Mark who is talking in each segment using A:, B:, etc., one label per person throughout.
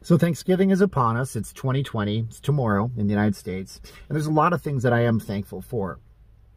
A: So Thanksgiving is upon us. It's 2020. It's tomorrow in the United States. And there's a lot of things that I am thankful for.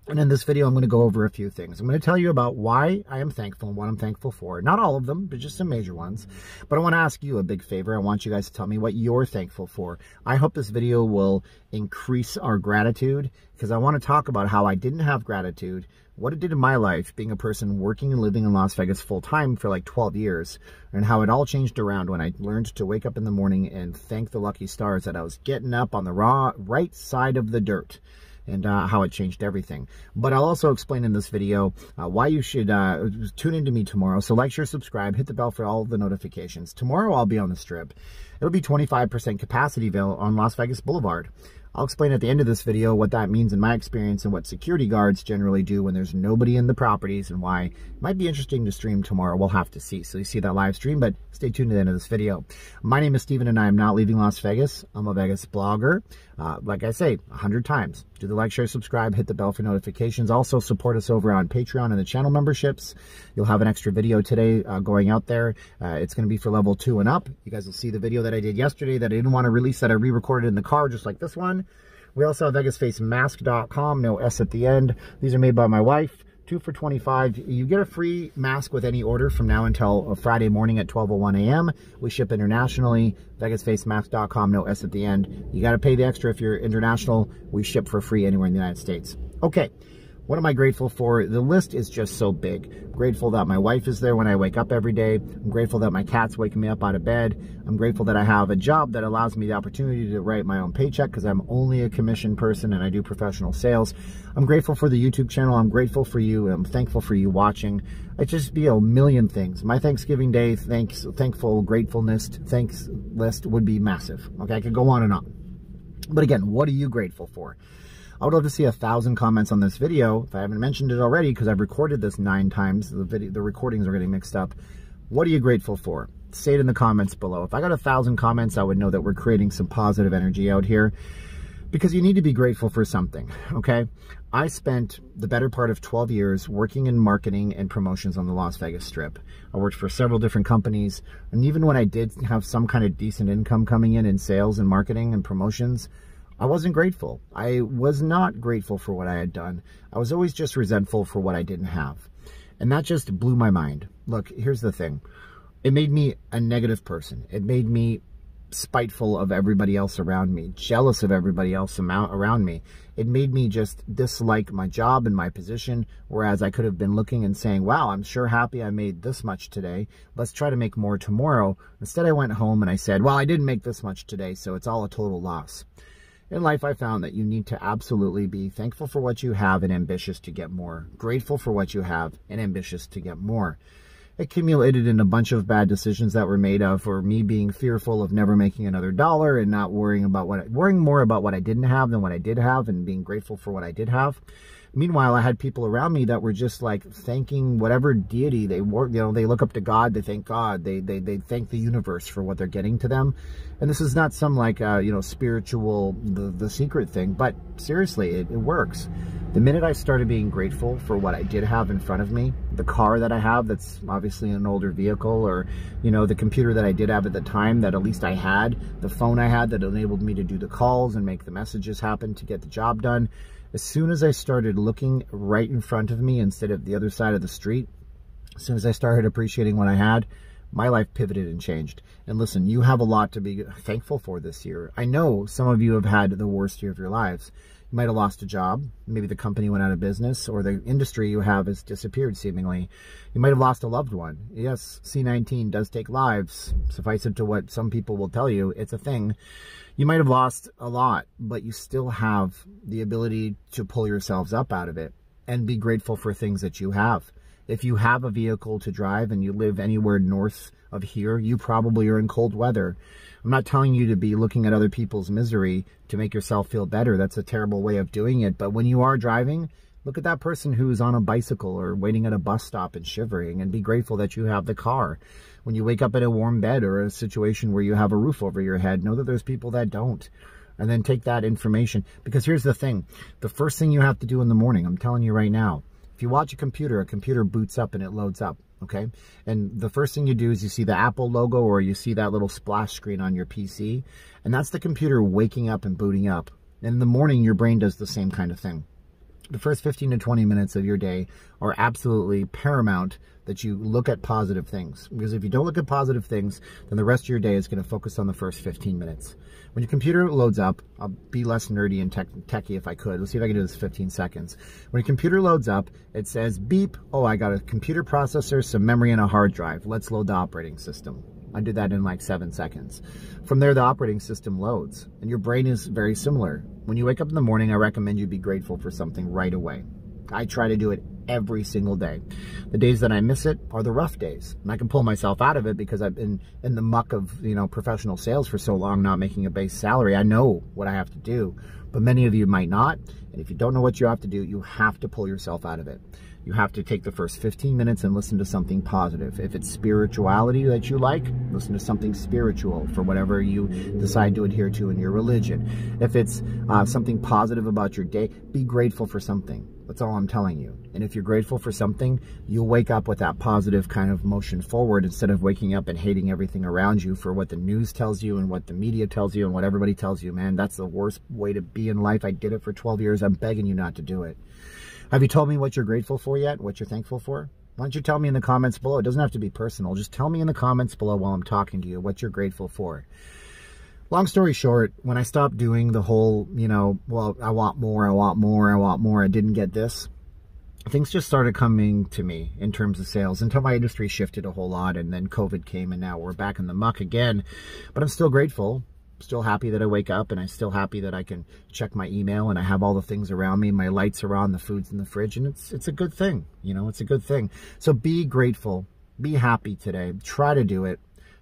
A: And in this video, I'm going to go over a few things. I'm going to tell you about why I am thankful and what I'm thankful for. Not all of them, but just some major ones. But I want to ask you a big favor. I want you guys to tell me what you're thankful for. I hope this video will increase our gratitude, because I want to talk about how I didn't have gratitude, what it did in my life, being a person working and living in Las Vegas full-time for like 12 years, and how it all changed around when I learned to wake up in the morning and thank the lucky stars that I was getting up on the right side of the dirt, and how it changed everything. But I'll also explain in this video why you should tune into me tomorrow. So like, share, subscribe, hit the bell for all of the notifications. Tomorrow I'll be on the Strip. It'll be 25% capacity avail on Las Vegas Boulevard. I'll explain at the end of this video what that means in my experience and what security guards generally do when there's nobody in the properties, and why it might be interesting to stream tomorrow. We'll have to see. So you see that live stream, but stay tuned to the end of this video. My name is Steven, and I am not leaving Las Vegas. I'm a Vegas blogger. Like I say 100 times, do the like, share, subscribe, hit the bell for notifications. Also support us over on Patreon and the channel memberships. You'll have an extra video today going out there. It's going to be for level 2 and up. You guys will see the video that I did yesterday that I didn't want to release, that I re-recorded in the car, just like this one. We also have VegasFaceMask.com, no S at the end. These are made by my wife. 2 for $25. You get a free mask with any order from now until Friday morning at 12:01 a.m. We ship internationally. VegasFaceMask.com, no S at the end. You got to pay the extra if you're international. We ship for free anywhere in the United States. Okay. What am I grateful for? The list is just so big. I'm grateful that my wife is there when I wake up every day. I'm grateful that my cat's waking me up out of bed. I'm grateful that I have a job that allows me the opportunity to write my own paycheck, because I'm only a commission person and I do professional sales. I'm grateful for the YouTube channel. I'm grateful for you. I'm thankful for you watching. It just be a million things. My Thanksgiving Day thankful gratefulness thanks list would be massive. Okay, I could go on and on. But again, what are you grateful for? I would love to see 1,000 comments on this video, if I haven't mentioned it already, because I've recorded this 9 times. The recordings are getting mixed up. What are you grateful for? Say it in the comments below. If I got 1,000 comments, I would know that we're creating some positive energy out here, because you need to be grateful for something, okay? I spent the better part of 12 years working in marketing and promotions on the Las Vegas Strip. I worked for several different companies, and even when I did have some kind of decent income coming in sales and marketing and promotions, I wasn't grateful. I was not grateful for what I had done. I was always just resentful for what I didn't have. And that just blew my mind. Look, here's the thing. It made me a negative person. It made me spiteful of everybody else around me, jealous of everybody else around me. It made me just dislike my job and my position, whereas I could have been looking and saying, wow, I'm sure happy I made this much today. Let's try to make more tomorrow. Instead, I went home and I said, well, I didn't make this much today, so it's all a total loss. In life, I found that you need to absolutely be thankful for what you have and ambitious to get more. Grateful for what you have and ambitious to get more. Accumulated in a bunch of bad decisions that were made for me being fearful of never making another dollar, and not worrying more about what I didn't have than what I did have, and being grateful for what I did have. Meanwhile, I had people around me that were just like thanking whatever deity they were. You know, they look up to God, they thank God, they thank the universe for what they're getting to them. And this is not some like, you know, spiritual, the secret thing, but seriously, it works. The minute I started being grateful for what I did have in front of me, the car that I have, that's obviously an older vehicle, or, you know, the computer that I did have at the time that at least I had, the phone I had that enabled me to do the calls and make the messages happen to get the job done. As soon as I started looking right in front of me instead of the other side of the street, as soon as I started appreciating what I had, my life pivoted and changed. And listen, you have a lot to be thankful for this year. I know some of you have had the worst year of your lives. You might have lost a job. Maybe the company went out of business, or the industry you have has disappeared seemingly. You might have lost a loved one. Yes, C-19 does take lives. Suffice it to what some people will tell you, it's a thing. You might have lost a lot, but you still have the ability to pull yourselves up out of it and be grateful for things that you have. If you have a vehicle to drive and you live anywhere north of here, you probably are in cold weather. I'm not telling you to be looking at other people's misery to make yourself feel better. That's a terrible way of doing it. But when you are driving, look at that person who's on a bicycle or waiting at a bus stop and shivering, and be grateful that you have the car. When you wake up in a warm bed or a situation where you have a roof over your head, know that there's people that don't. And then take that information. Because here's the thing. The first thing you have to do in the morning, I'm telling you right now, if you watch a computer boots up and it loads up. okay? And the first thing you do is you see the Apple logo or you see that little splash screen on your PC, and that's the computer waking up and booting up. And in the morning, your brain does the same kind of thing. The first 15 to 20 minutes of your day are absolutely paramount that you look at positive things. Because if you don't look at positive things, then the rest of your day is going to focus on the first 15 minutes. When your computer loads up, I'll be less nerdy and techie if I could. Let's see if I can do this 15 seconds. When your computer loads up, it says, beep, oh, I got a computer processor, some memory, and a hard drive. Let's load the operating system. I did that in like 7 seconds. From there, the operating system loads, and your brain is very similar. When you wake up in the morning, I recommend you be grateful for something right away. I try to do it every single day. The days that I miss it are the rough days. And I can pull myself out of it because I've been in the muck of, professional sales for so long, not making a base salary. I know what I have to do, but many of you might not. And if you don't know what you have to do, you have to pull yourself out of it. You have to take the first 15 minutes and listen to something positive. If it's spirituality that you like, listen to something spiritual for whatever you decide to adhere to in your religion. If it's something positive about your day, be grateful for something. That's all I'm telling you. And if you're grateful for something, you'll wake up with that positive kind of motion forward instead of waking up and hating everything around you for what the news tells you and what the media tells you and what everybody tells you. Man, that's the worst way to be in life. I did it for 12 years. I'm begging you not to do it. Have you told me what you're grateful for yet? What you're thankful for? Why don't you tell me in the comments below? It doesn't have to be personal. Just tell me in the comments below while I'm talking to you what you're grateful for. Long story short, when I stopped doing the whole, well, I want more, I didn't get this, things just started coming to me in terms of sales until my industry shifted a whole lot, and then COVID came and now we're back in the muck again. But I'm still grateful. Still happy that I wake up, and I'm still happy that I can check my email and I have all the things around me. My lights are on, the food's in the fridge, and it's a good thing. It's a good thing. So be grateful. Be happy today. Try to do it.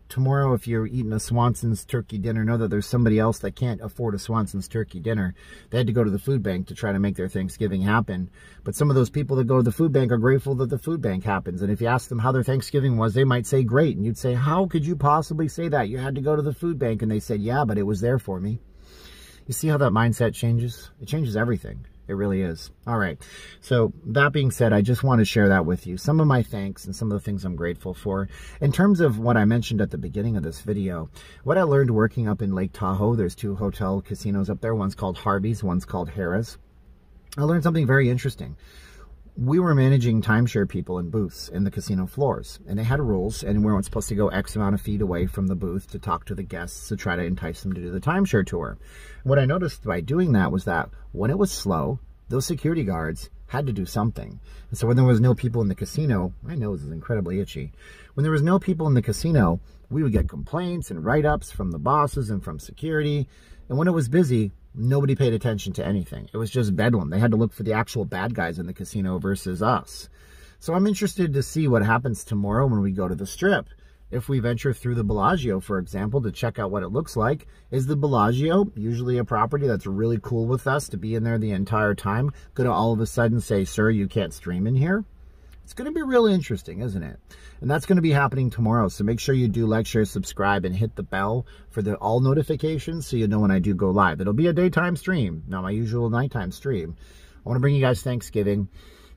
A: Tomorrow, if you're eating a Swanson's turkey dinner, know that there's somebody else that can't afford a Swanson's turkey dinner. They had to go to the food bank to try to make their Thanksgiving happen. But some of those people that go to the food bank are grateful that the food bank happens. And if you ask them how their Thanksgiving was, they might say great. And you'd say, how could you possibly say that? You had to go to the food bank. And they said, yeah, but it was there for me. You see how that mindset changes? It changes everything. It really is. All right. So that being said, I just want to share that with you. Some of my thanks and some of the things I'm grateful for. In terms of what I mentioned at the beginning of this video, what I learned working up in Lake Tahoe, there's 2 hotel casinos up there. One's called Harvey's, one's called Harrah's. I learned something very interesting. We were managing timeshare people in booths in the casino floors, and they had rules, and we weren't supposed to go X amount of feet away from the booth to talk to the guests to try to entice them to do the timeshare tour. What I noticed by doing that was that when it was slow, those security guards had to do something. And so when there was no people in the casino, my nose is incredibly itchy. When there was no people in the casino, we would get complaints and write-ups from the bosses and from security. And when it was busy, nobody paid attention to anything. It was just bedlam. They had to look for the actual bad guys in the casino versus us. So I'm interested to see what happens tomorrow when we go to the Strip. If we venture through the Bellagio, for example, to check out what it looks like, is the Bellagio, usually a property that's really cool with us to be in there the entire time, going to all of a sudden say, sir, you can't stream in here? It's going to be really interesting, isn't it? And that's going to be happening tomorrow. So make sure you do like, share, subscribe, and hit the bell for the all notifications so you know when I do go live. It'll be a daytime stream, not my usual nighttime stream. I want to bring you guys Thanksgiving.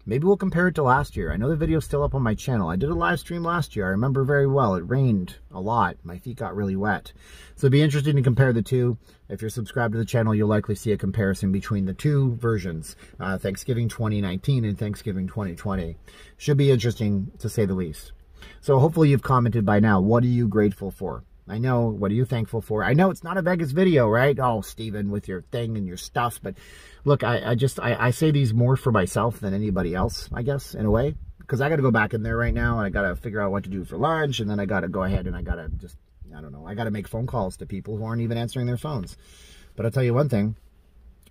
A: Maybe we'll compare it to last year. I know the video's still up on my channel. I did a live stream last year. I remember very well. It rained a lot. My feet got really wet. So it'd be interesting to compare the two. If you're subscribed to the channel, you'll likely see a comparison between the 2 versions, Thanksgiving 2019 and Thanksgiving 2020. Should be interesting, to say the least. So hopefully you've commented by now. What are you grateful for? I know. What are you thankful for? I know it's not a Vegas video, right? Oh, Steven, with your thing and your stuff. But look, I say these more for myself than anybody else, I guess, in a way. Because I got to go back in there right now, and I got to figure out what to do for lunch, and then I got to go ahead and I got to just, I don't know, I got to make phone calls to people who aren't even answering their phones. But I'll tell you one thing.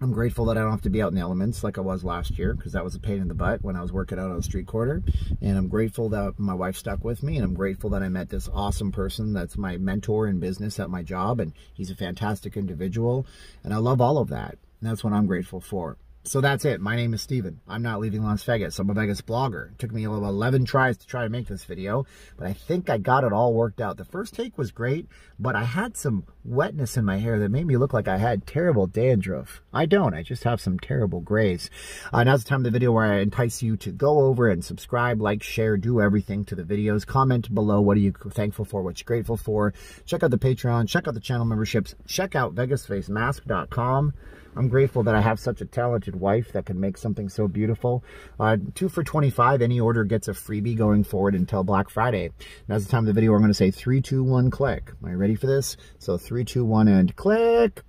A: I'm grateful that I don't have to be out in the elements like I was last year, because that was a pain in the butt when I was working out on the street corner. And I'm grateful that my wife stuck with me, and I'm grateful that I met this awesome person that's my mentor in business at my job, and he's a fantastic individual, and I love all of that. And that's what I'm grateful for. So that's it. My name is Steven. I'm not leaving Las Vegas. I'm a Vegas blogger. It took me 11 tries to try to make this video, but I think I got it all worked out. The first take was great, but I had some wetness in my hair that made me look like I had terrible dandruff. I don't. I just have some terrible grays. Now's the time of the video where I entice you to go over and subscribe, like, share, do everything to the videos. Comment below what are you thankful for, what you're grateful for. Check out the Patreon. Check out the channel memberships. Check out VegasFaceMask.com. I'm grateful that I have such a talented wife that can make something so beautiful. 2 for $25. Any order gets a freebie going forward until Black Friday. Now's the time of the video where I'm going to say 3, 2, 1, click. Are you ready for this? So 3, 2, 1, and click.